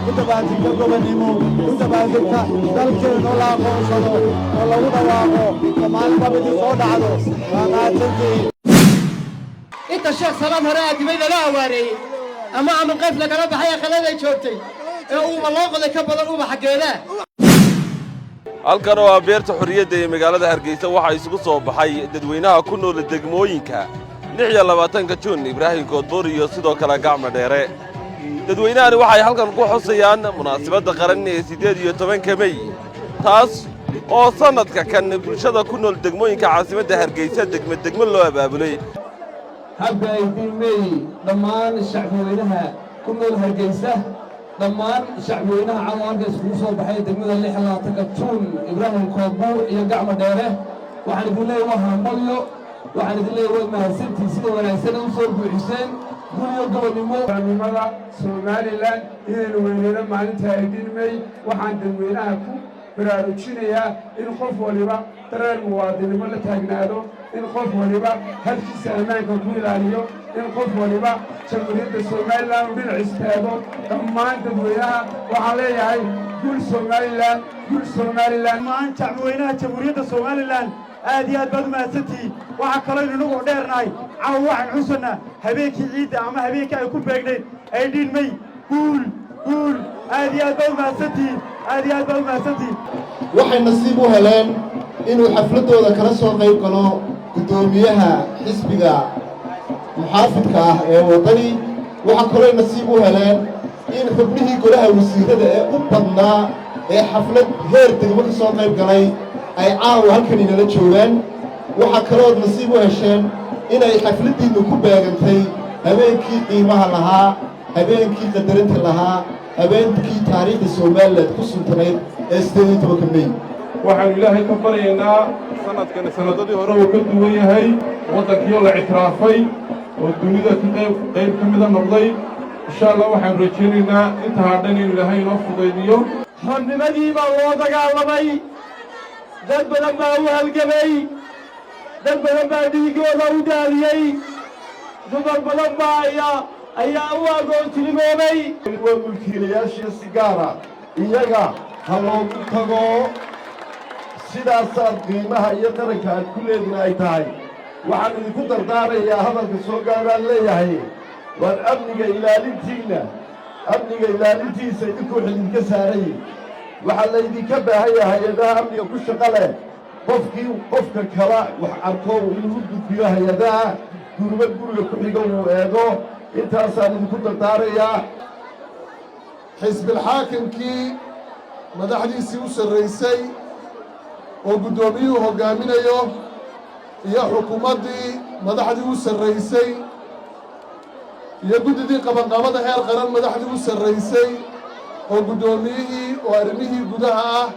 وتبادلك قبنيمو وتبادلك دلكين ولا قوصدو ولا ودواقو ومالي بابدي صود عدو وما تنتي انت الشيخ سلام هرادي بين لا واري اما عم نقف لك انا بحياه خلاني جوبتي او والله قد كبدن او حقيده halkan waa beerta xurriyadda ee magaalada Hargeysa waxa isugu soo baxay dadweynaha ku nool degmooyinka 26 Juun Ibraahim Koodbuur iyo sidoo kale Gacmo Dheere dadweynahani waxay halkan ku xusayaan munaasabadda qaran ee 18 May taas oo sanadka kan bulshada ku nool degmooyinka caasimadda Hargeysa degmo loo abaabulay habka 18 May dhammaan shacbiyadaha ku nool Hargeysa dhammaan shacbiyadaha caalamka isku soo baxay degmada 26 Juun Ibraahim Koodbuur iyo Gacmo Dheere waxaan idin leeyahay hambalyo waxaan idin leeyahay mahadsantii sida wanaagsan u soo buuxiseen guriga gobonimada Somaliland inaynu weynayno maalinta 18 May waxaan dadweynaha ku baraarujinayaa in qof waliba dareen muwaadinimo la taagnaado in qof waliba halkiisa ammaanka ku ilaaliyo in qof waliba jamhuuriyadda Somaliland u dhinac istaago dhammaan dadweynaha waxaan leeyahay gul Somaliland maan shacbiyadaha jamhuuriyadda Somaliland aad iyo aad baad u mahadsantihiin waxa kale inagu dheernahay caawa waxaan xusanaa habeenkii ciidda ama habeenkii ay ku beegnayd 18 May guul aad iyo aad baad u mahadsantihiin waxay nasiib u heleen inuu xafladooda kala soo qayb galo gudoomiyaha xisbiga muxaafidka ah ee wadani waxa kale nasiib u heleen in xubnihii golaha wasiirada ee u badnaa ee xaflad heer degmo ka soo qayb galay ay caawa halkan inala joogaan waxa kale nasiib u hesheen inay xafladiinu ku beegantay habeenkii qiimaha lahaa habeenkii qadarinta lahaa habeenkii taariikhda Soomaaliland ku suntanayd ee 18 May waxaan ilaahay ka baryaynaa sanadkan sanadadii hore uu ka duwan yahay wadankii la ictiraafay oo dunida qayb ka mid noqday insha Allah waxaan rajaynaynaa inta hadhan in ilaahay noo fudaydiyo xornimadii baa loo dagaalamay dad badan baa u halgamay dad badan baa dhiigooda u daadiyay dumar badan baa ayaa u agoontilimoobay waa mulkiilayaashii sigaara iyaga ha loogu tago sidaasaad qiimaha iyo qaranka aad ku leedina ay tahay waxaan idinku dardaarayaa hadalka soo gaaraan leeyahay waan amniga ilaalintiisa idinkuu xididka saaray waxaa laydinka baahan yahay hay-adaha amniga ku shaqo leh qofka kala wax arko inuu u gudbiyo hay-adaha guriga ku xiga uu eego intaasaan idinku dardaarayaa xisbilxaakimkii madaxdiisii u sarraysay oo guddoomiyuhu hoggaaminayo iyo xukuumaddii madaxdii u sarraysay iyo guddidii qabanqabada heer qaran madaxdii u sarraysay oo guddoomiyihii oo arrimihii gudaha ah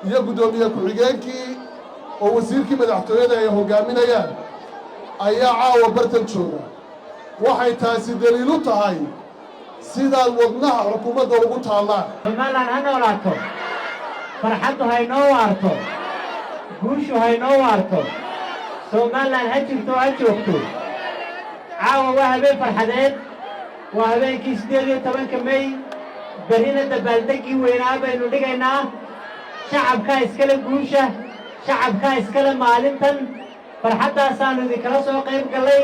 iyo guddoomiye ku-xigeenkii oo wasiirkii madaxtooyada ay hoggaaminayaan ayaa caawa bartan jooga waxay taasi daliil u tahay sidaad wadnaha xukuumadda ugu taallaan Somaliland ha noolaato farxaddu ha inoo waarto guushu ha inoo waarto Somaliland ha jirto ha joogto caawa waa habeen farxadeed waa habeenkii 18 May berrina dabaaldegii weynaa baynu dhigaynaa shacabka iskale guusha shacabka iskale maalintan farxadaasaanu idinkala soo qayb galay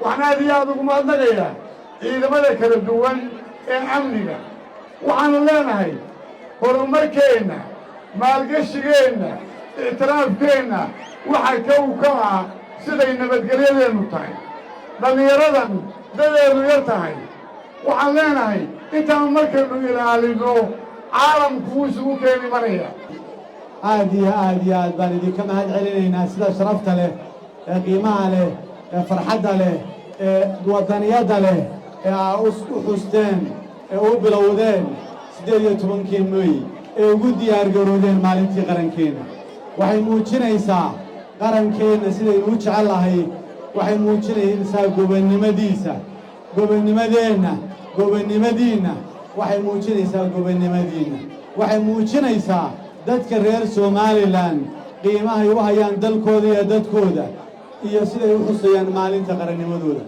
waxaan aad iyo aad ugu mahadnaqayaa ciidamada kala duwan ee amniga waxaanu leenahay horumarkeenna maalgashigeenna ictiraafkeenna waxa ka ah siday nabadgelyadeennu tahay dhallinyaradan dadeedu yar tahay waxaan leenahay intaan markaynu ilaalino caalamku wuu isugu keeni maraya aad iyo aad baan idinka mahad celinaynaa sida sharafta leh ee qiimaha leh ee farxadda leh ee wadaniyadda leh ee aa u xusteen ee u bilowdeen 18 May ee ugu diyaargaroodeen maalintii qarankeena waxay muujinaysaa qarankeena sidaynu u jecelahay waxay muujinaysaa gobonnimadiisa gobonnimadeenna gobonnimadiina waxay muujinaysaa gobonnimadiina waxay muujinaysaa dadka reer Somaliland qiimaha ay u hayaan dalkooda iyo dadkooda iyo siday u xusayaan maalinta qarannimadooda